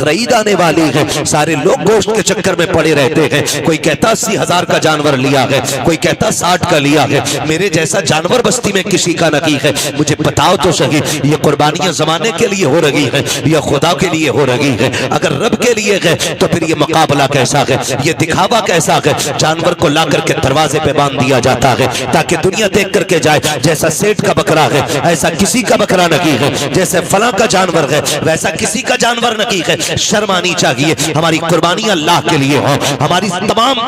बकरा ईद आने वाली है, सारे लोग गोश्त के चक्कर में पड़े रहते हैं। कोई कहता 80,000 का जानवर लिया है, कोई कहता 60 का लिया है। मेरे जैसा जानवर बस्ती में किसी का नहीं है। मुझे बताओ तो सही, ये कुर्बानियां जमाने के लिए हो रही है या खुदा के लिए हो रही है? अगर रब के लिए है तो फिर ये मुकाबला कैसा है, ये दिखावा कैसा है? जानवर को ला करके दरवाजे पे बांध दिया जाता है ताकि दुनिया देख करके जाए जैसा सेठ का बकरा है ऐसा किसी का बकरा नहीं है, जैसे फला का जानवर है वैसा किसी का जानवर नहीं है। शर्म आनी चाहिए। हमारी कुर्बानी अल्लाह के लिए हो, हमारी तमाम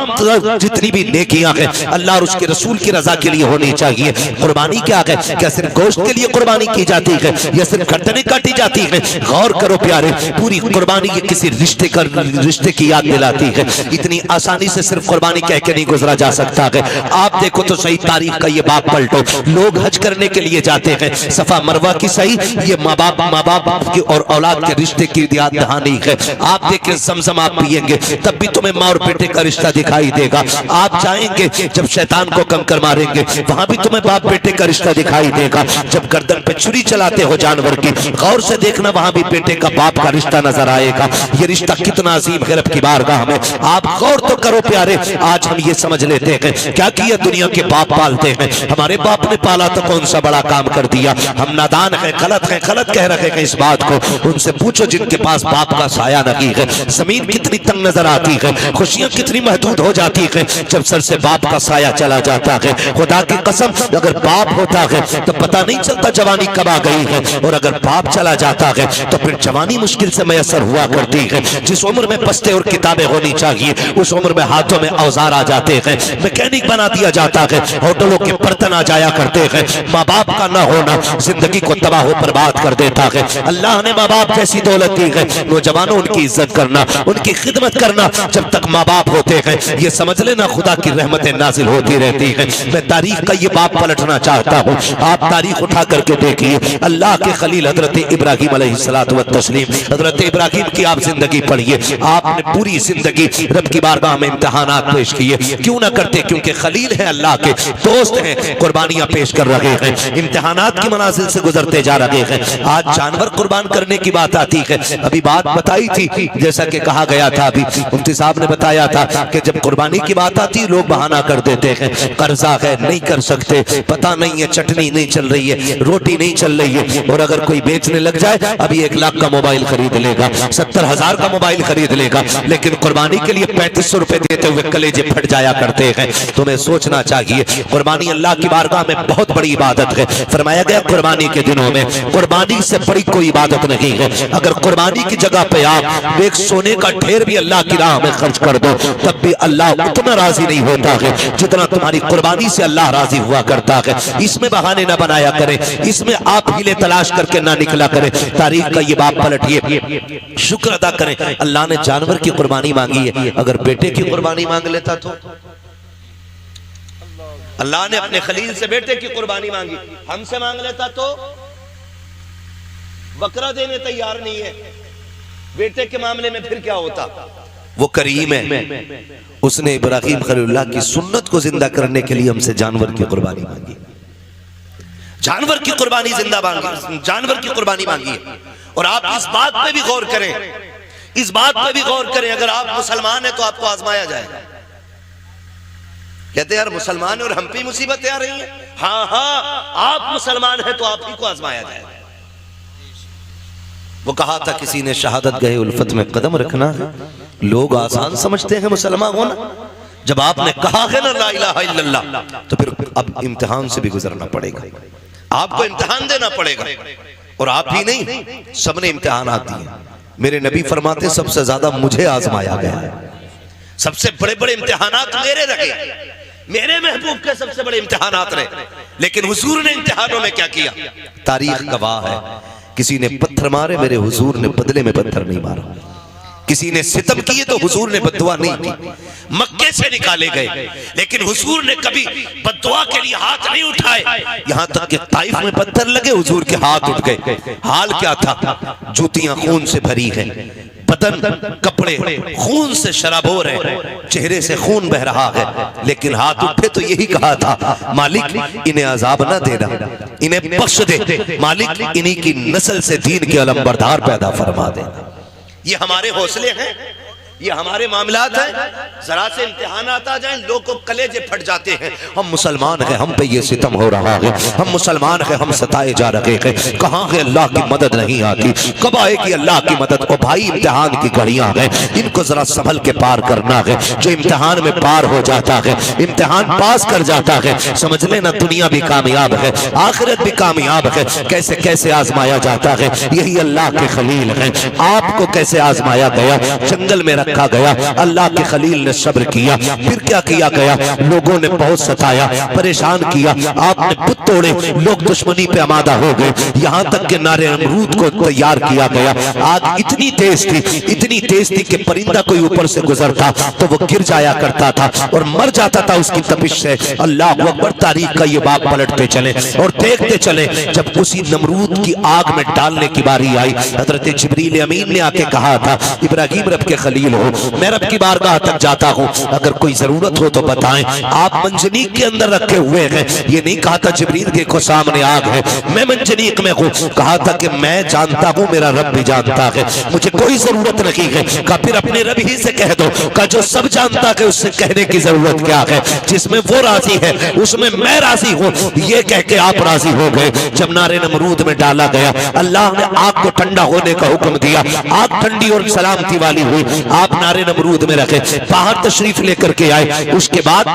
जितनी भी नेकियां हैं अल्लाह और उसके रसूल की रजा के लिए होनी चाहिए। कुर्बानी क्या है? क्या सिर्फ गोश्त के लिए कुर्बानी की जाती है या सिर्फ गर्दनें काटी जाती है? गौर करो प्यारे, पूरी कुर्बानी ये किसी रिश्ते की याद दिलाती है। इतनी आसानी से सिर्फ कुर्बानी कह के नहीं गुजरा जा सकता है। आप देखो तो सही तारीख का ये बाप पलटो, लोग हज करने के लिए जाते हैं, सफा मरवा की सही ये माँ बाप की और औलाद के रिश्ते की याद दहानी है। आप देखें ज़मज़म आप पिएंगे तब भी तुम्हें माँ और बेटे का रिश्ता दिखाई देगा। आप जाएंगे जब शैतान को कंकर मारेंगे वहां भी तुम्हें बाप बेटे का रिश्ता दिखाई देगा। जब गर्दन पे छुरी चलाते हो जानवर की, गौर से देखना वहां भी बेटे का बाप का रिश्ता नजर आएगा। ये रिश्ता कितना अजीम है रब की बारगाह में। आप गौर तो करो प्यारे, आज हम ये समझ लेते हैं क्या किया दुनिया के बाप पालते हैं, हमारे बाप ने पाला तो कौन सा बड़ा काम कर दिया। हम नादान हैं, गलत कह रहे हैं इस बात को। उनसे पूछो जिनके पास बाप का साया नहीं है, जमीन कितनी तंग नजर आती है, खुशियां कितनी महदूद हो जाती है जब सर से बाप का साया चला जाता है। खुदा की कसम अगर बाप होता है तो पता नहीं चलता जवानी कब आ गई है, और अगर बाप चला जाता है तो फिर जवानी मुश्किल से मैसर हुआ करती है। जिस उम्र में बस्ते और किताबें होनी चाहिए उस उम्र में हाथों में औजार आ जाते हैं, मैकेनिक बना दिया जाता है, होटलों के बर्तन आ जाया करते हैं। माँ बाप का न होना जिंदगी को तबाह बर्बाद कर देता है। अल्लाह ने माँ बाप जैसी दौलत दी है, नौजवानों उनकी इज्जत करना, उनकी खिदमत करना। जब तक माँ बाप होते हैं ये समझ लेना खुदा की रहमतें नाजिल होती रहती है। मैं तारीख का ये बाप पलटना चाहता हूँ। आप तारीख उठा करके देखिए, अल्लाह के खलील हजरत इब्राहिम अलैहिस्सलातु व तस्लीम, हजरत इब्राहिम की आप जिंदगी पढ़िए। आपने पूरी जिंदगी रब की बारगाह में इम्तिहानात पेश किए, क्यों ना करते? क्योंकि खलील है, अल्लाह के दोस्त हैं, कुर्बानियां पेश कर रहे हैं, इम्तिहानात की मनाजिल से गुजरते जा रहे हैं। आज जानवर कुर्बान करने की बात आती है। अभी बात बताई थी जैसा कि कहा गया था, अभी मुफ्ती साहब ने बताया था कि जब कुर्बानी की बात आती लोग बहाना कर देते हैं, कर्जा है नहीं कर सकते, पता नहीं है चटनी नहीं चल रही है, रोटी नहीं चल रही है। और अगर कोई बेचने लग जाए अभी 1 लाख का मोबाइल खरीद लेगा, 70,000 का मोबाइल खरीद लेगा, लेकिन कुर्बानी के लिए 3500 रुपए देते हुए कलेजे फट जाया करते हैं। तुम्हें सोचना चाहिए कुर्बानी अल्लाह की बारगाह में बहुत बड़ी इबादत है। फरमाया गया कुर्बानी के दिनों में कुर्बानी से बड़ी कोई इबादत नहीं है। अगर कुर्बानी की जगह पे आप एक सोने का ढेर भी अल्लाह की राह में खर्च कर दो तब भी अल्लाह उतना राजी नहीं होता है जितना तुम्हारी कुर्बानी से अल्लाह राजी हुआ करता है। इसमें बहाने ना बनाया करें, इसमें आप हीले तलाश करके ना निकला करें। तारीख का ये बाप पलटिए, शुक्र अदा करें अल्लाह ने जानवर की कुर्बानी मांगी है। अगर बेटे की कुर्बानी मांग लेता तो अल्लाह ने अपने खलील से बेटे की कुर्बानी मांगी, हमसे मांग लेता तो बकरा देने तैयार नहीं है। बेटे के मामले में फिर क्या होता? वो करीम है, उसने इब्राहिम खलीलुल्लाह की सुन्नत को जिंदा करने के लिए हमसे जानवर की कुर्बानी मांगी, जानवर की कुर्बानी जिंदा मांगी, जानवर की कुर्बानी मांगी है। और आप इस बात पे भी गौर करें, इस बात पे भी गौर करें, अगर आप मुसलमान हैं तो आपको आजमाया जाएगा। कहते यार मुसलमान है और हम पे मुसीबतें आ रही हैं। हाँ हाँ, आप मुसलमान हैं तो आप ही को आजमाया जाएगा। वो कहा था किसी ने शहादत गए उल्फत में कदम रखना है। लोग आसान समझते हैं मुसलमान होना, जब आपने कहा है ना ला इलाहा इल्लल्लाह तो फिर अब इम्तिहान से भी गुजरना पड़ेगा, आपको इम्तिहान देना पड़ेगा। और आप ही नहीं, सबने इम्तिहान दिए। मेरे नबी फरमाते सबसे ज्यादा मुझे आजमाया गया है, सबसे बड़े बड़े इम्तिहानात मेरे रखे, मेरे महबूब के सबसे बड़े इम्तिहानात रहे। लेकिन हुजूर ने इम्तिहानों में क्या किया? तारीख गवाह है, किसी ने पत्थर मारे मेरे हुजूर ने बदले में पत्थर नहीं मारा, किसी ने सितम किए तो हुजूर ने बद्दुआ नहीं की। मक्के से निकाले गए लेकिन हुजूर ने कभी बद्दुआ के लिए हाथ नहीं उठाए, यहां तक कि ताइफ में पत्थर लगे हुजूर के हाथ उठ गए। हाल क्या था? जूतियां खून से भरी हैं, बदन कपड़े खून से शराबोर है, चेहरे से खून बह रहा है, लेकिन हाथ उठे तो यही कहा था मालिक इन्हें अजाब ना देना, इन्हें बख्श दे, मालिक इन्हीं की नस्ल से दीन के अलमबरदार पैदा फरमा देना। ये हमारे हौसले हैं, ये हमारे मामलात हैं। जरा से इम्तिहान आता जाए लोग को कलेजे फट जाते हैं। हम मुसलमान हैं, हम पे ये सितम हो रहा है, हम मुसलमान हैं, हम सताए जा रहे हैं। कहाँ है अल्लाह की मदद नहीं आती, कब आएगी अल्लाह की मदद? ओ भाई इम्तिहान की घड़ियां हैं, इनको जरा संभल के पार करना है। जो इम्तिहान में पार हो जाता है, इम्तिहान पास कर जाता है, समझ लेना दुनिया भी कामयाब है, आखिरत भी कामयाब है। कैसे कैसे आजमाया जाता है, यही अल्लाह के खलील है। आपको कैसे आजमाया गया? जंगल में रखा गया, अल्लाह के खलील ने सब्र किया। फिर क्या किया गया? लोगों ने बहुत सताया, परेशान किया, आपने बुत तोड़े, लोग दुश्मनी पे आमादा हो गए। यहाँ तक के नारे नमरूद को तैयार किया गया। आग इतनी तेज थी, इतनी तेज थी कि परिंदा कोई ऊपर से गुजरता तो वो गिर जाया करता था और मर जाता था उसकी तपिश से। अल्लाह अकबर, तारीख का ये बाब पलटते चले और देखते चले। जब उसी नमरूद की आग में डालने की बारी आई, हजरत जिब्रील अमीन ने आके कहा था, इब्राहिम रब के खलील हो, मैं रब की बारगाह तक जाता हूँ, अगर कोई जरूरत हो तो बताएं। आप मंजनीक के अंदर रखे हुए हैं। ये नहीं कहा था जिब्रील देखो सामने आग है, मैं मंजनीक में हूँ। कहा था कि मैं जानता हूँ, मेरा रब भी जानता है, मुझे कोई जरूरत नहीं है। कहा फिर अपने रब ही से कह दो। कहा जो सब जानता है उससे कहने की जरूरत क्या है? जिसमें वो राजी है उसमें मैं राजी हूँ। ये कह के आप राजी हो गए। जब नारे नमरूद में डाला गया, अल्लाह ने आग को ठंडा होने का हुक्म दिया। आग ठंडी और सलामती वाली हुई। आप नारे नमरूद में रखे, बाहर तशरीफ लेकर के आए। उसके बाद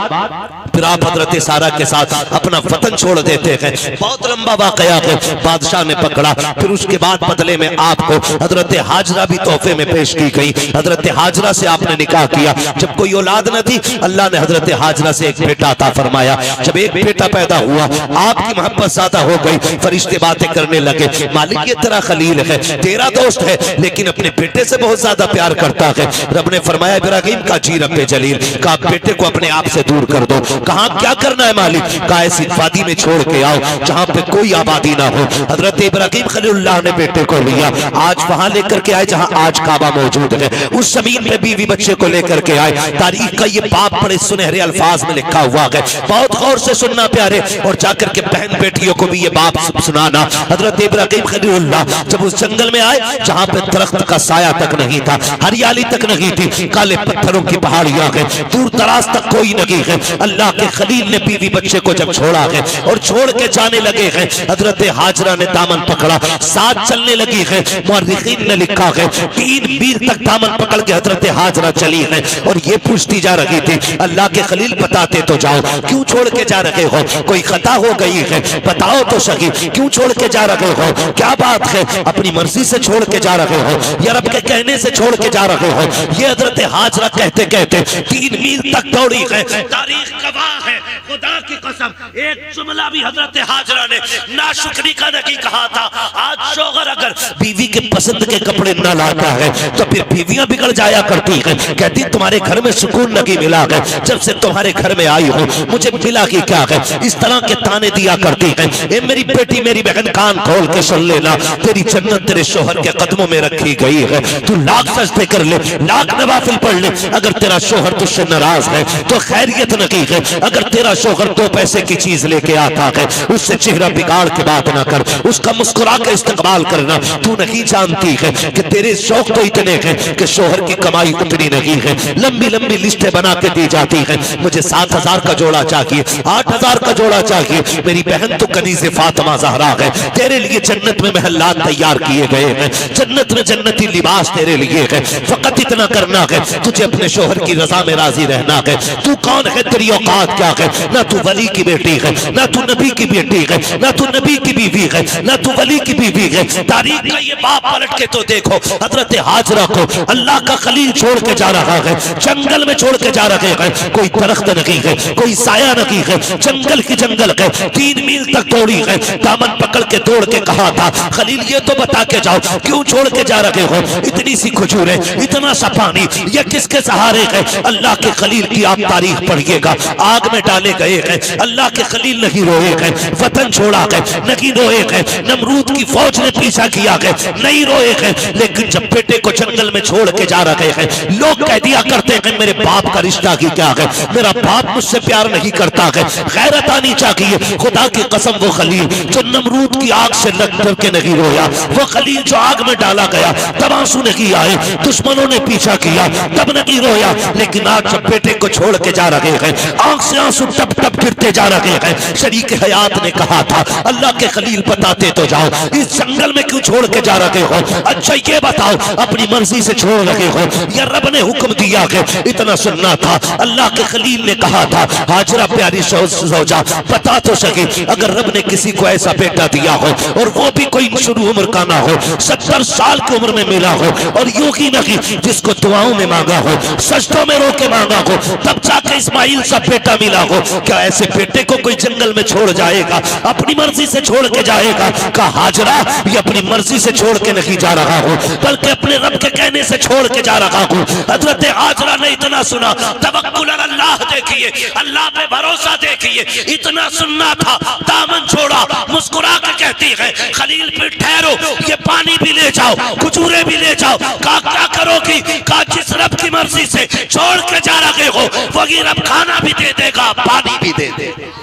फिर आप हजरत सारा के साथ अपना वतन छोड़ देते हैं। बहुत लंबा वाकया है, बादशाह ने पकड़ा। फिर उसके बाद बदले में आपको हजरत हाजरा भी तोहफे में पेश की गई। हजरत हाजरा से आपने निकाह किया। जब कोई औलाद न थी, अल्लाह ने हजरत हाजरा से एक बेटा अता फरमाया। जब एक बेटा पैदा हुआ, आपकी मोहब्बत ज्यादा हो गई। फरिश्ते बातें करने लगे, मालिक ये तेरा खलील है, तेरा दोस्त है, लेकिन अपने बेटे से बहुत ज्यादा प्यार करता है। रब ने फरमाया इब्राहिम का जी रब्बे जलील का बेटे को अपने आप से दूर कर दो। कहा क्या करना है मालिक? का ऐसी वादी में छोड़ के आओ जहां पे कोई आबादी ना हो। हजरत इब्राहिम खलीलुल्लाह ने बेटे को लिया, आज वहां लेकर के आए जहां आज काबा मौजूद है। उस जमीन पे बीवी बच्चे को लेकर के आए। तारीख का ये बाप बड़े सुनहरे अल्फाज में लिखा हुआ है, बहुत गौर से सुनना प्यारे, और जाकर के बहन बेटियों को भी ये बाप सुनाना। हजरत इब्राहिम खलीलुल्लाह जब उस जंगल में आए जहां पे दरख्त का साया तक नहीं था, हरियाली तक नहीं थी, काले पत्थरों की पहाड़ियां हैं, दूर दराज तक कोई नहीं है। अल्लाह के खलील ने बीवी बच्चे को जब छोड़ा है और छोड़ के जाने लगे हैं, हजरत हाजरा ने दामन पकड़ा, साथ चलने लगी है। मुअर्रिखीन ने लिखा है 3 मील तक दामन पकड़ के हजरत हाजरा चली है और ये पूछती जा रही थी, अल्लाह के खलील बताते तो जाओ, क्यों छोड़ के जा रहे हो? कोई खता हो गई है, बताओ तो सही, क्यों छोड़ के जा रहे हो? क्या बात है? अपनी मर्जी से छोड़ के जा रहे हो या रब के कहने से छोड़ के जा रहे हो? ये हजरत हाजरा कहते कहते 3 मील तक दौड़ी है। तारीख गवाह है, खुदा की कसम, एक जुमला भी हजरत हाजरा ने नाशुक्री का नहीं कहा था। आज शौहर अगर बीवी के पसंद के कपड़े न लाता है तो फिर बीवियां बिगड़ जाया करती हैं। कहती तुम्हारे घर में सुकून नहीं मिला है, जब से तुम्हारे घर में आई हो मुझे मिला ही क्या है? इस तरह के ताने दिया करती है। ए मेरी बेटी, मेरी बहन, कान खोल के सुन लेना, तेरी जन्नत तेरे शौहर के कदमों में रखी गई है। तू लाख सजदे कर ले, लाख नवाफिल पढ़ ले, अगर तेरा शौहर तुझसे नाराज है तो खैरियत नहीं है। अगर तेरा शौहर 2 पैसे की चीज लेके आता है, उससे चेहरा बिगाड़ के बात ना कर, उसका मुस्कुरा के इस्तेमाल करना। तू नहीं जानती है कि तेरे शौक तो इतने हैं कि शौहर की कमाई उतनी नहीं है। लंबी लंबी लिस्टें बना के दी जाती है, मुझे 7,000 का जोड़ा चाहिए, 8,000 का जोड़ा चाहिए। मेरी बहन तो कनीज़े फातिमा ज़हरा है, तेरे लिए जन्नत में महल्लात तैयार किए गए हैं, जन्नत में जन्नती लिबास तेरे लिए है। फकत इतना करना है, तुझे अपने शौहर की रजा में राजी रहना है। तू कौन है? तेरी औकात क्या है? ना तू वली की बेटी है, ना तू नबी की बेटी है, ना तू नबी की बीवी है, ना तू वली की बीवी है। तारीख का ये बाप पलट के तो देखो, हजरत हाजरा को अल्लाह का खलील छोड़ के जा रहा है, जंगल में छोड़ के जा रहे हैं। कोई दरख्त नहीं है, कोई साया नहीं है, जंगल की जंगल है। 3 मील तक दौड़ी है, दामन पकड़ के दौड़ के कहा था, खलील ये तो बता के जाओ, क्यों छोड़ के जा रहे हो? इतनी सी खजूरें, इतना सा सा पानी, ये किसके सहारे है? अल्लाह के खलील की आप तारीख पढ़िएगा। आग में डाले गए हैं, अल्लाह के खलील नहीं रोए गए, वतन छोड़ा गए नहीं रोए गए, नमरूद की फौज ने पीछा किया गए नहीं रोए गए, लेकिन जब बेटे को जंगल में छोड़ के जा रहे हैं, लोग कह दिया करते हैं मेरे बाप का रिश्ता की क्या है, मेरा बाप मुझसे प्यार नहीं करता है। गैरत आनी चाहिए। खुदा की कसम वो खलील जो नमरूद की आग से लग करके नहीं रोया, वो खलील जो आग में डाला गया तब आंसू नहीं आए, दुश्मनों ने पीछा किया तब नहीं रोया, लेकिन आज जब बेटे को छोड़ के जा रहे हैं, आंख से आंसू टप टप गिरते जा रहे हैं। शरीक हयात ने कहा था अल्लाह के खलील बताते तो जाओ, इस जंगल में क्यों छोड़ के जा रहे हो? अच्छा ये बताओ अपनी मर्जी से छोड़ रहे हो या रब ने हुक्म दिया है? इतना सुनना था। अल्लाह के खलील ने कहा था हाजरा प्यारी सौजा बता तो सके, अगर रब ने किसी को ऐसा बेटा दिया हो और वो भी कोई शुरू उम्र का ना हो, 70 साल की उम्र में मिला हो, और यूं ही नहीं जिसको दुआओं में मांगा हो, सजदों में रो के मांगा हो, तब जाके इस्माइल सा बेटा मिला हो, क्या ऐसे बेटे को कोई जंगल में छोड़ जाएगा? अपनी मर्जी से छोड़ के जाएगा? कहा हाजरा ये अपनी मर्जी से छोड़ के नहीं जा रहा हूं, बल्कि अपने रब के कहने से छोड़ के जा रहा हूं। हजरत हाजरा ने इतना सुना, तवक्कुल अल्लाह देखिए, अल्लाह पे भरोसा देखिए, इतना सुनना था, दामन छोड़ा, मुस्कुरा के कहती है खलील पे ठहरो, ये पानी भी ले जाओ, खजूरें भी ले जाओ। कहा क्या करोगी? कहा जिस रब की मर्जी से छोड़ के जा रहे हो वही रब खाना भी दे देगा, पानी भी दे देगा।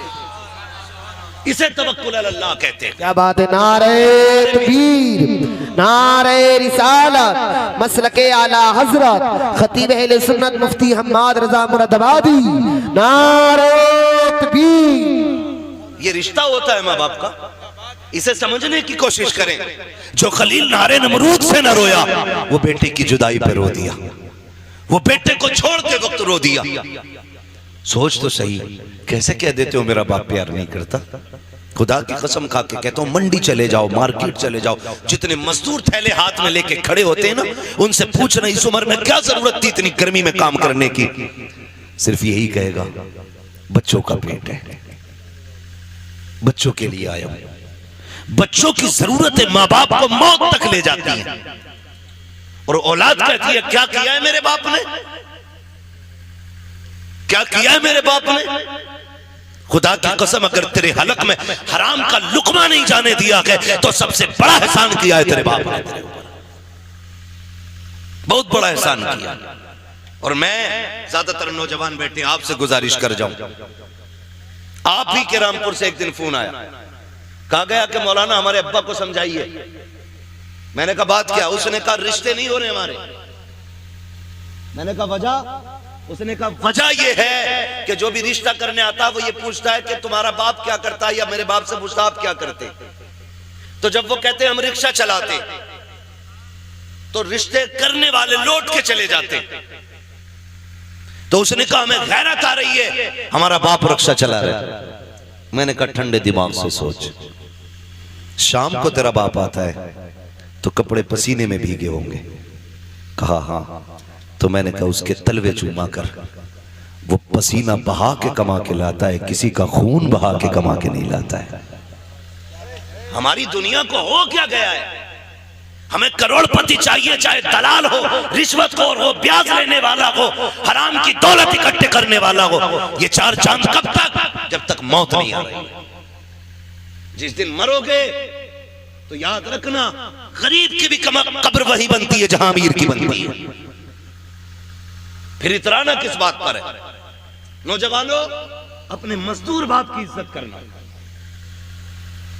इसे तवक्कुल अल्लाह कहते हैं। क्या बात है। नारे तकबीर, नारे रिसालत, मसलके आला हजरत खतीब अहले सुन्नत मुफ्ती हम्माद रजा मुरादाबादी, नारे तकबीर। ये रिश्ता होता है माँ बाप का, इसे समझने की कोशिश करें। जो खलील नारे नमरूद से न रोया, वो बेटे की जुदाई पे रो दिया, वो बेटे को छोड़ते वक्त रो दिया। सोच तो सही, कैसे कह देते हो मेरा बाप प्यार नहीं करता? खुदा की कसम खा के कहता हूं, मंडी चले जाओ, मार्केट चले जाओ, जितने मजदूर थैले हाथ में लेके खड़े होते हैं ना, उनसे पूछना इस उम्र में क्या जरूरत थी इतनी गर्मी में काम करने की? सिर्फ यही कहेगा बच्चों का पेट है, बच्चों के लिए आया हूं। बच्चों की जरूरतें माँ बाप को मौत तक ले जाती हैं, और औलाद कहती है क्या किया है मेरे बाप ने, क्या किया है मेरे बाप ने? खुदा की कसम अगर तेरे हलक में हराम का लुकमा नहीं जाने दिया है तो सबसे बड़ा एहसान किया है तेरे बाप ने तेरे ऊपर, बहुत बड़ा एहसान किया। और मैं ज्यादातर नौजवान बेटे आपसे गुजारिश कर जाऊं, आप ही के रामपुर से एक दिन फोन आया, कहा गया कि मौलाना हमारे अब्बा को समझाइए। मैंने कहा बात क्या? उसने कहा रिश्ते नहीं हो रहे हमारे। मैंने कहा वजह? उसने कहा वजह यह है कि जो भी रिश्ता करने आता है वो ये पूछता है कि तुम्हारा बाप क्या करता है, या मेरे बाप से पूछता आप क्या करते। तो जब वो कहते हैं हम रिक्शा चलाते, तो रिश्ते करने वाले लौट के चले जाते। तो उसने कहा हमें गैरत आ रही है, हमारा बाप रिक्शा चला रहा है। मैंने कहा ठंडे दिमाग से सोच, शाम को तेरा बाप आता है तो कपड़े पसीने में भीगे होंगे। कहा हाँ। तो मैंने कहा उसके तलवे चूमा कर, वो पसीना बहा के कमा के लाता है, किसी का खून बहा के कमा के नहीं लाता है। हमारी दुनिया को हो क्या गया है? हमें करोड़पति चाहिए, चाहे दलाल हो, रिश्वतखोर हो, ब्याज लेने वाला हो, हराम की दौलत इकट्ठे करने वाला हो। ये चार चांद कब तक? जब तक मौत नहीं आ रही। जिस दिन मरोगे तो याद रखना गरीब की भी कब्र वही बनती है जहां अमीर की बनती है। फिर इतराना किस बात पर है? नौजवानों, अपने मजदूर बाप की इज्जत करना,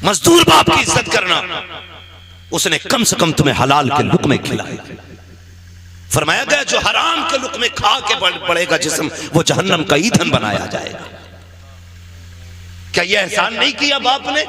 मजदूर बाप की इज्जत करना। उसने कम से कम तुम्हें हलाल के लुक़्मे खिलाए। फरमाया गया जो हराम के लुक़्मे खा के बढ़ेगा जिस्म, वो जहन्नम का ईंधन बनाया जाएगा। क्या यह एहसान नहीं किया बाप ने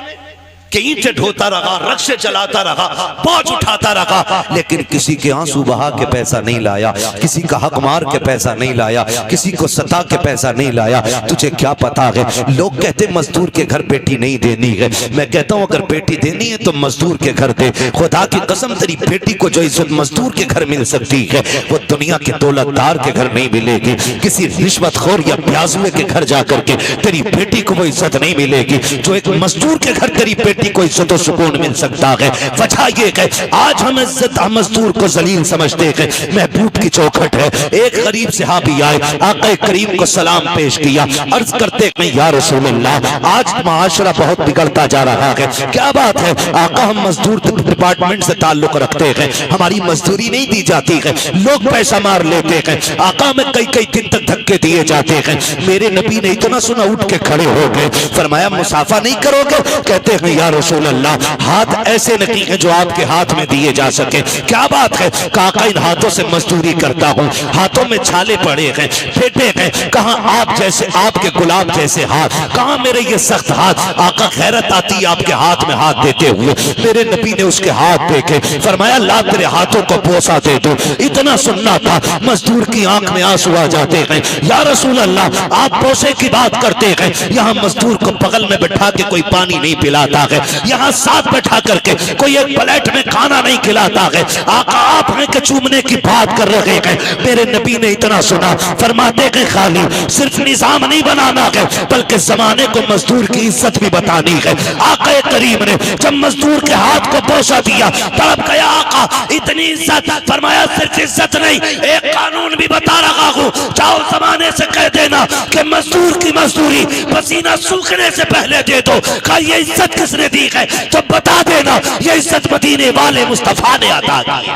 कि ईंटें ढोता रहा, रक्शे चलाता रहा, बोझ उठाता रहा, लेकिन किसी के आंसू बहा के पैसा नहीं लाया, किसी का हक मार के पैसा नहीं लाया, किसी को सता के पैसा नहीं लाया। तुझे क्या पता है? लोग कहते मजदूर के घर बेटी नहीं देनी है। मैं कहता हूं अगर बेटी देनी है तो मजदूर के घर दे। खुदा की कसम तेरी बेटी को जो इज्जत मजदूर के घर मिल सकती है वो दुनिया के दौलतदार के घर नहीं मिलेगी। किसी रिश्वतखोर या प्याजुए के घर जाकर के तेरी बेटी को वो इज्जत नहीं मिलेगी। जो एक मजदूर के घर तेरी बेटी बेटी को इज्जत और सुकून मिल सकता है। वजह ये है आज हम इज्जत मजदूर को जलील समझते हैं। महबूब की चौखट है। एक गरीब सहाबी आए, आका करीम को सलाम पेश किया, अर्ज करते हैं या रसूल अल्लाह, आज माशरा बहुत बिगड़ता जा रहा है, क्या बात है? आका हम मजदूर डिपार्टमेंट से ताल्लुक रखते हैं, हमारी मजदूरी नहीं दी जाती है, लोग पैसा मार लेते हैं, आका में कई कई दिन तक धक्के दिए जाते हैं। मेरे नबी ने इतना सुना उठ के खड़े हो गए, फरमाया मुसाफा नहीं करोगे? कहते हैं या रसूल अल्लाह, हाथ ऐसे नहीं है जो आपके हाथ में दिए जा सके। क्या बात है? काका इन हाथों से मजदूरी करता हूँ, हाथों में छाले पड़े हैं, फेटे हैं, कहाँ आप जैसे, आपके गुलाब जैसे हाथ, कहाँ मेरे ये सख्त हाथ। आका खैरत आती है आपके हाथ में हाथ देते हुए। मेरे नबी ने उसके हाथ देखे, फरमाया ला तेरे हाथों को बोसा दे दो। इतना सुनना था, मजदूर की आंख में आंसू आ जाते हैं। या रसूल अल्लाह, आप बोसे की बात करते हैं, यहाँ मजदूर को बगल में बैठा के कोई पानी नहीं पिलाता है, यहाँ साथ बैठा करके कोई एक प्लेट में खाना नहीं खिलाता है। आका आप हैं कि चूमने की बात कर रहे हैं। मेरे नबी ने इतना सुना, फरमाते हैं खाली सिर्फ निजाम नहीं बनाना है, बल्कि जमाने को मजदूर की इज्जत भी बतानी है। आका करीम ने जब मजदूर के हाथ को बोसा दिया, तड़प गया आका, इतनी इज्जत। फरमाया सिर्फ इज्जत नहीं, एक कानून भी बता रहा हूँ, जाओ जमाने से कह देना कि मजदूर की मजदूरी पसीना सूखने से पहले दे दो। कहा ये इज्जत किसने दी है? तो बता देना ये इज्जत मदीने वाले मुस्तफा ने अता की।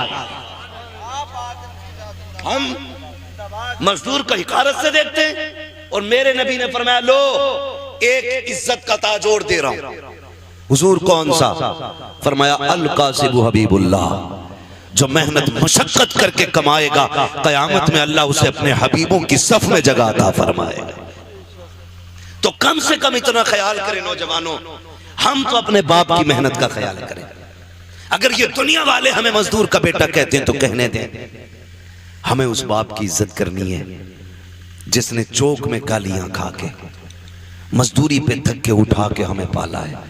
हम मजदूर को हिकारत से देखते हैं, और मेरे नबी ने फरमाया लो एक इज्जत का ताज और दे रहा हूं। हुजूर कौन सा? फरमाया अल कासिबु हबीबुल्लाह, जो मेहनत मशक्कत करके कमाएगा, कयामत में अल्लाह उसे अपने हबीबों की सफ में जगह अता फरमाएगा। तो कम से कम इतना ख्याल करें नौजवानों, हम तो अपने बाप की मेहनत का ख्याल करें। अगर ये दुनिया वाले हमें मजदूर का बेटा कहते हैं तो कहने दें, हमें उस बाप की इज्जत करनी है जिसने चौक में गालियां खा के, मजदूरी पे धक्के उठा के हमें पाला है।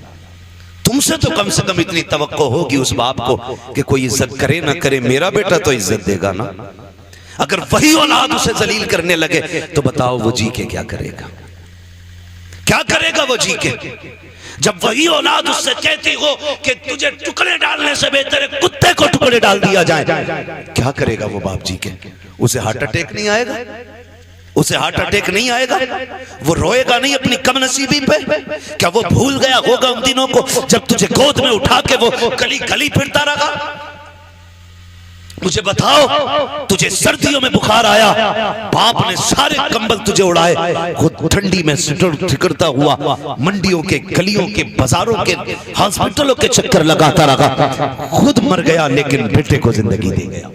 तुमसे तो कम से कम इतनी तवक्को होगी उस बाप को कि कोई इज्जत करे ना करे, मेरा बेटा तो इज्जत देगा ना। अगर वही औलाद उसे जलील करने लगे तो बताओ वो जी के क्या करेगा? क्या करेगा वो जी के? जब वही औलाद उससे कहती हो कि तुझे टुकड़े डालने से बेहतर है कुत्ते को टुकड़े डाल दिया जाए, क्या करेगा वो बाप जी के? उसे हार्ट अटैक नहीं आएगा? उसे हार्ट अटैक नहीं आएगा? वो रोएगा नहीं अपनी कमनसीबी पे? क्या वो भूल गया होगा उन दिनों को जब तुझे गोद में उठा के वो गली गली फिरता रहा? मुझे बताओ, तुझे सर्दियों में बुखार आया, बाप ने सारे कंबल तुझे उड़ाए, खुद ठंडी में सिकड़ता हुआ मंडियों के, गलियों के, बाजारों के, हॉस्पिटलों के चक्कर लगाता रहा, खुद मर गया लेकिन बेटे को जिंदगी दे गया।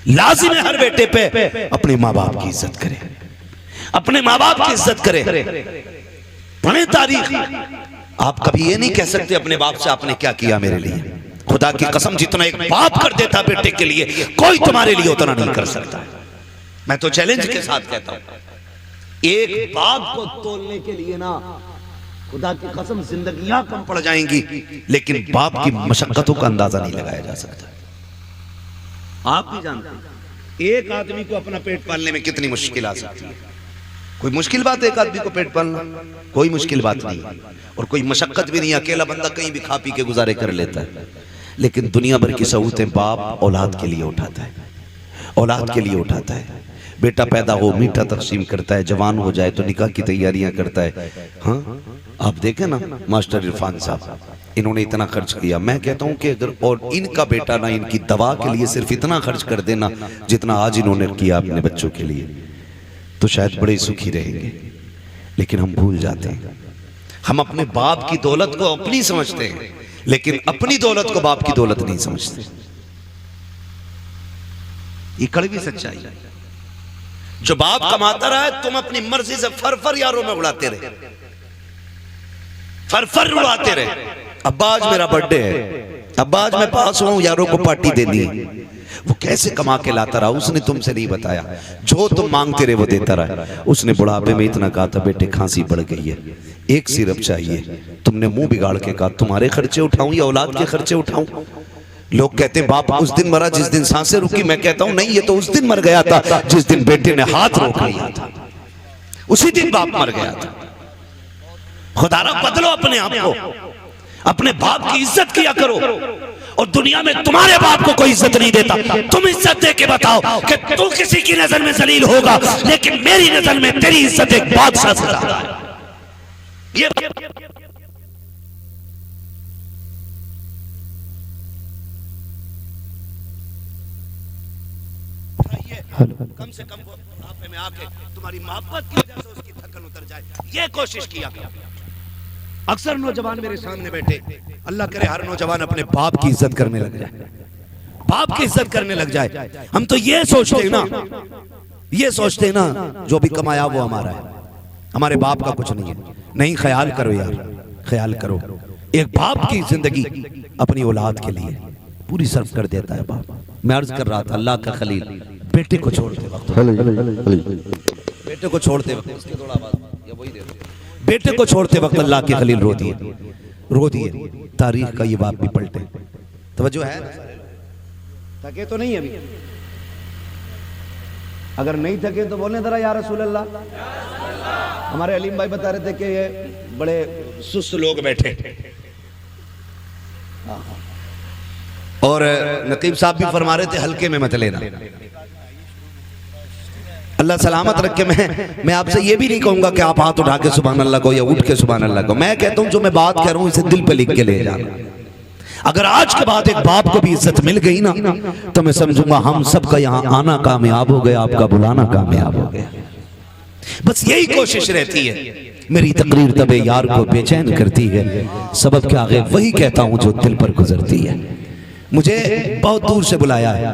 लाजिम है हर बेटे पे अपने माँ बाप की इज्जत करे, अपने माँ बाप की इज्जत करे। पढ़े तारीख, आप कभी ये नहीं कह सकते अपने बाप से आपने क्या किया मेरे लिए। खुदा की कसम, जितना एक बाप कर देता बेटे के लिए, कोई तुम्हारे लिए उतना नहीं कर सकता। मैं तो चैलेंज के साथ कहता हूं, एक बाप को तोलने के लिए ना खुदा की कसम जिंदगियां कम पड़ जाएंगी, लेकिन बाप की मशक्कतों का अंदाजा नहीं लगाया जा सकता। आप भी जानते हैं एक आदमी को अपना पेट पालने में कितनी मुश्किल आ सकती है। कोई मुश्किल बात है एक आदमी को पेट पालना? कोई मुश्किल बात नहीं, और कोई मशक्कत भी नहीं। अकेला बंदा कहीं भी खा पी के गुजारे कर लेता है, लेकिन दुनिया भर की सहूलतें बाप औलाद के लिए उठाता है, औलाद के लिए उठाता है। बेटा पैदा हो मीठा तकसीम करता है, जवान हो जाए तो निकाह की तैयारियां करता है। हाँ, आप देखें ना मास्टर इरफान साहब, इन्होंने इतना खर्च किया। मैं कहता हूं कि अगर और इनका बेटा ना इनकी दवा के लिए सिर्फ इतना खर्च कर देना जितना आज इन्होंने किया अपने बच्चों के लिए, तो शायद बड़े सुखी रहेंगे। लेकिन हम भूल जाते हैं, हम अपने बाप की दौलत को अपनी समझते हैं, लेकिन अपनी दौलत को बाप की दौलत नहीं समझते। ये कड़वी सच्चाई है। जो बाप कमाता रहा है, तुम अपनी मर्जी से फर यारों में उड़ाते रहे, फर उड़ाते रहे। अब्बा आज मेरा बर्थडे है, अब्बा आज मैं पास हुआ हूं, यारों को पार्टी देनी है। वो कैसे कमा के लाता रहा उसने तुमसे नहीं बताया। जो तुम मांगते रहे वो देता रहा। उसने बुढ़ापे में इतना कहा था, बेटे खांसी बढ़ गई है, एक सिरप चाहिए। तुमने मुंह बिगाड़ के कहा, तुम्हारे खर्चे उठाऊं या औलाद के खर्चे उठाऊं? लोग कहते हैं बाप उस दिन मरा जिस दिन सांसें रुकी। मैं कहता हूं नहीं, ये तो उस दिन मर गया था जिस दिन बेटे ने हाथ रोक लिया था, उसी दिन बाप मर गया था। खुदारा बदलो अपने आप को, अपने बाप की इज्जत किया करो। और दुनिया में तुम्हारे बाप को कोई इज्जत नहीं देता, तुम इज्जत दे के बताओ कि तू किसी की नजर में जलील होगा, लेकिन मेरी नजर में तेरी इज्जत एक बादशाह से ज्यादा है। ये कम से कम बुढ़ापे में आके तुम्हारी मोहब्बत की वजह से उसकी थकन उतर जाए, ये कोशिश किया गया। अक्सर नौजवान मेरे सामने बैठे, अल्लाह करे हर नौजवान अपने बाप की इज्जत करने लग जाए, बाप की इज्जत करने लग जाए। हम तो ये सोचते हैं ना, ये सोचते हैं ना जो भी कमाया वो हमारा है, हमारे बाप का कुछ नहीं है। नहीं, ख्याल करो यार, ख्याल करो। एक बाप की जिंदगी अपनी औलाद के लिए पूरी सर्व कर देता है बाप। मैं अर्ज कर रहा था, अल्लाह का खलील बेटे को छोड़ते वक्त, बेटे को छोड़ते वक्त, बेटे को छोड़ते वक्त अल्लाह के खलील रो दिए, रो दिए। तारीख का ये बाप भी पलटे। तवज्जो है? थके तो नहीं अभी? अगर नहीं थके तो बोले जरा या रसूल अल्लाह। हमारे अलीम भाई बता रहे थे कि ये बड़े सुस्त लोग बैठे, और नकीब साहब भी फरमा रहे थे हल्के में मत लेना। अल्लाह सलामत रखे। मैं आपसे ये भी नहीं कहूंगा कि आप हाथ उठा के सुभान अल्लाह को या उठ के सुभान अल्लाह को। मैं कहता हूं जो मैं बात कह रहा हूं इसे दिल पे लिख के ले जाना। अगर आज के बाद एक बाप को भी इज्जत मिल गई ना, तो मैं समझूंगा हम सबका यहाँ आना कामयाब हो गया, आपका बुलाना कामयाब हो गया। बस यही कोशिश रहती है। मेरी तकरीर तबे यार को बेचैन करती है, सबब क्या है वही कहता हूं जो दिल पर गुजरती है। मुझे बहुत दूर से बुलाया है,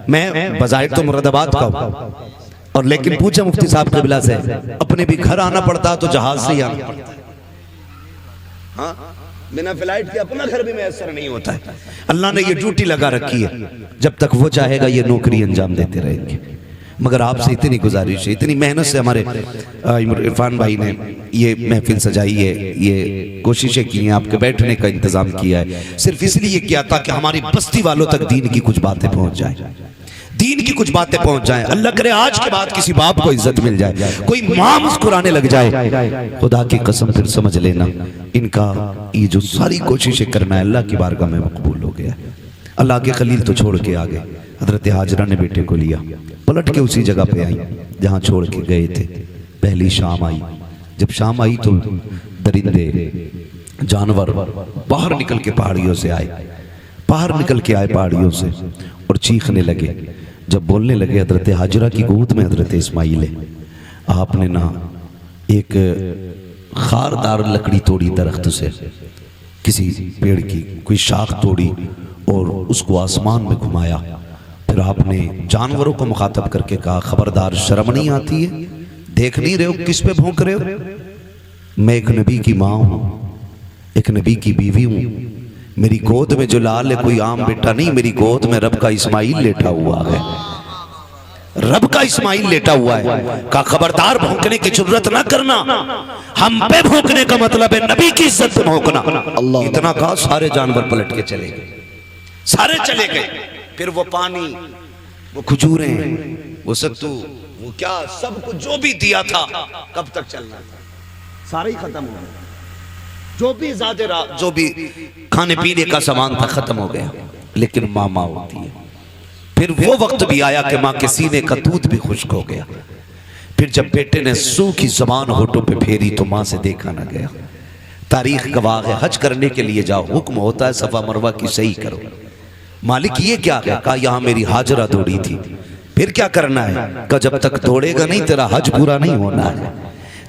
मैं बजाय तो मुरादाबाद का हूं, और लेकिन पूछा मुफ्ती साहब कबिला से, अपने भी घर आना पड़ता तो जहाज से ही आना पड़ता है। हाँ, बिना फ्लाइट के अपना घर भी मैसर नहीं होता है। अल्लाह ने ये ड्यूटी लगा रखी है, जब तक वो चाहेगा ये नौकरी अंजाम देते रहेंगे। मगर आपसे इतनी गुजारिश है, इतनी मेहनत से हमारे इरफान भाई ने ये महफिल सजाई है, ये कोशिशें की हैं, आपके बैठने का इंतजाम किया है, सिर्फ इसलिए किया था कि हमारी बस्ती वालों तक दीन की कुछ बातें पहुंच जाए, दीन की कुछ बातें पहुंच जाए। अल्लाह करे आज के बाद किसी बाप को इज्जत मिल जाए, कोई मां मुस्कुराने लग जाए, खुदा की कसम फिर समझ लेना इनका ये जो सारी कोशिशें करना है अल्लाह की बारगाह में मकबूल हो गया। अल्लाह के खलील तो छोड़ के आ गए, हजरत हाजरा ने बेटे को लिया, पलट के उसी जगह पे आई जहां छोड़ के गए थे। पहली शाम आई, जब शाम आई तो दरिंदे जानवर बाहर निकल के पहाड़ियों से आए, बाहर निकल के आए पहाड़ियों से और चीखने लगे। जब बोलने लगे, हजरत हाजरा की गोद में हजरत इस्माइल है। आपने ना एक खारदार लकड़ी तोड़ी दरख्त से, किसी पेड़ की कोई शाख तोड़ी और उसको आसमान में घुमाया। फिर आपने जानवरों को मुखातब करके कहा, खबरदार शर्म नहीं आती है? देख नहीं रहे हो किस पे भौंक रहे हो? मैं एक नबी की माँ हूँ, एक नबी की बीवी हूँ। मेरी गोद में जो लाल है कोई आम बेटा नहीं, मेरी गोद में रब का इस्माइल लेटा हुआ है, रब का इस्माइल लेटा हुआ है। का खबरदार भौंकने की जरूरत ना करना, हम पे भौंकने का मतलब है नबी की इज्जत पे भौंकना। इतना कहा, सारे जानवर पलट के चले गए, सारे चले गए। फिर वो पानी, वो खजूरें, वो सत्तू, वो क्या सब कुछ जो भी दिया था कब तक चलना था, सारा ही खत्म हो गया। जो भी ज्यादा जो भी खाने पीने का सामान था खत्म हो गया। लेकिन माँ होती है। फिर वो वक्त भी आया कि माँ के सीने का दूध भी खुश्क हो गया। फिर जब बेटे ने सूखी जबान होठों पे फेरी तो माँ से देखा ना गया। तारीख गवाह है, हज करने के लिए जाओ, हुक्म होता है सफा मरवा की सही करो। मालिक ये क्या है? कहा यहाँ मेरी हाजरा दौड़ी थी। फिर क्या करना है? कहा जब तक दौड़ेगा नहीं तेरा हज पूरा नहीं होना है,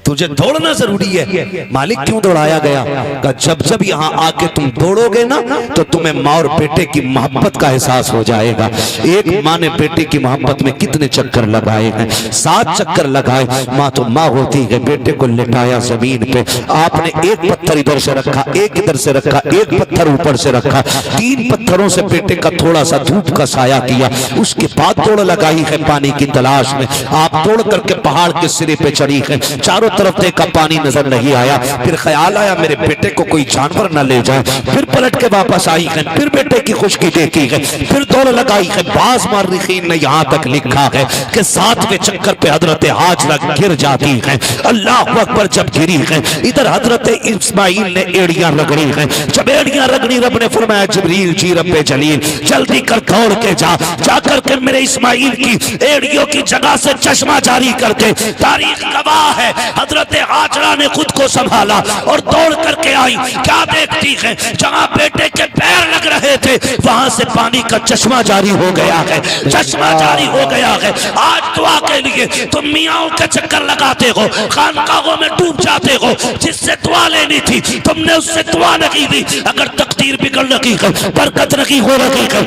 तुझे दौड़ना जरूरी है। मालिक क्यों दौड़ाया गया? कहा जब जब यहाँ आके तुम दौड़ोगे ना तो तुम्हें माँ और बेटे की मोहब्बत का एहसास हो जाएगा। एक माँ ने बेटे की मोहब्बत में कितने चक्कर लगाए हैं, 7 चक्कर लगाए। माँ तो माँ होती है। बेटे को लिटाया जमीन पे, आपने एक पत्थर इधर से रखा, एक इधर से रखा, एक पत्थर ऊपर से रखा, 3 पत्थरों से बेटे का थोड़ा सा धूप का साया किया। उसके बाद दौड़ लगाई है पानी की तलाश में। आप दौड़ करके पहाड़ के सिरे पे चढ़ी है, चारों तरफ देखा, पानी नजर नहीं आया। फिर ख्याल आया मेरे बेटे को कोई जानवर न ले जाए। फिर पलट के वापस आई है, फिर बेटे की खुशकी देखी है, फिर दौड़ लगाई है। बाज मार्रिखीन ने यहाँ तक लिखा है कि 7वें चक्कर पे हजरत हाजरा गिर जाती है। अल्लाह अकबर, जब गिरी है इधर हजरत इस्माइल ने एड़ियां रगड़ी है। जब एड़ियां रगड़ी, रब ने फरमाया जिब्रील जी रब्बे जलील जल्दी कर दौड़ के जाकर के मेरे इस्माइल की एड़ियों की जगह से चश्मा जारी करके। तारीख गवाह है, हजरत हाजरा ने खुद को संभाला और दौड़ करके आई। क्या देखती है, जहां बेटे के पैर लग रहे थे वहां से पानी का चश्मा जारी हो गया है, चश्मा जारी हो गया है। आज दुआ के लिए तुम मियाओं के चक्कर लगाते हो, खानकाहों में डूब जाते हो। जिससे दुआ लेनी थी तुमने उससे दुआ नहीं दी। अगर तकदीर बिगड़ रही है, बरकत नहीं हो रही है,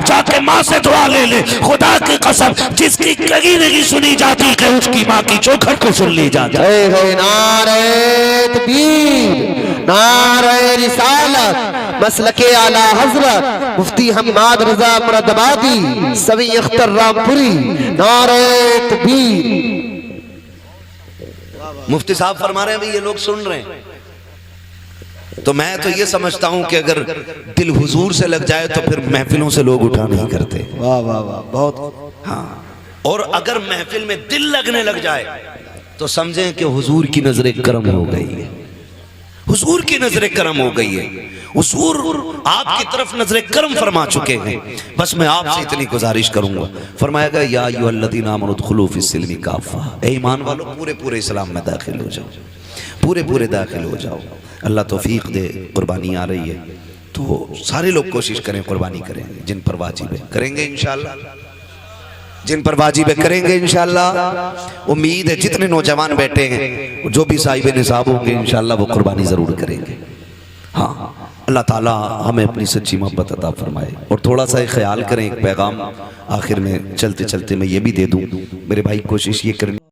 जाके माँ से दुआ ले ले। खुदा की कसम, जिसकी कहीं नहीं सुनी जाती है उसकी माँ की चौखट को सुन ली जाती है। नारे तकबीर, नारे रिसालत, मसलके आला हजरत मुफ्ती हम्माद रजा मुरादाबादी सवी अख्तर रामपुरी। नारे तकबीर। मुफ्ती साहब फरमा रहे हैं, भाई ये लोग सुन रहे हैं। तो मैं तो ये समझता हूं कि अगर दिल हुजूर से लग जाए तो फिर महफिलों से लोग उठा नहीं करते। वाह वाह वाह, बहुत। हाँ, और अगर महफिल में दिल लगने लग जाए तो समझें कि हुजूर की नजर करम हो गई है, हुजूर की नजर करम हो गई है। हुजूर आपकी तरफ नजर करम फरमा चुके हैं। बस मैं आपसे इतनी गुजारिश करूंगा, फरमाएगा या अय्युहल्लज़ीना आमनू उदखुलू फिस्सिल्मी काफ़ा, ए ईमान वालों पूरे पूरे इस्लाम में दाखिल हो जाओ, पूरे पूरे दाखिल हो जाओ। अल्लाह तौफीक दे। कुर्बानी आ रही है तो सारे लोग कोशिश करें, कुर्बानी करें। जिन पर वाजिब है करेंगे इंशाअल्लाह, जिन पर वाजिब है करेंगे इंशाअल्लाह। उम्मीद है जितने नौजवान बैठे हैं, जो भी साहिब निसाब होंगे इंशाअल्लाह वो कुर्बानी जरूर करेंगे। हाँ, अल्लाह ताला हमें अपनी सच्ची मोहब्बत अता फरमाए। और थोड़ा सा ख्याल करें, एक पैगाम आखिर में चलते चलते मैं ये भी दे दूं, मेरे भाई कोशिश ये करें।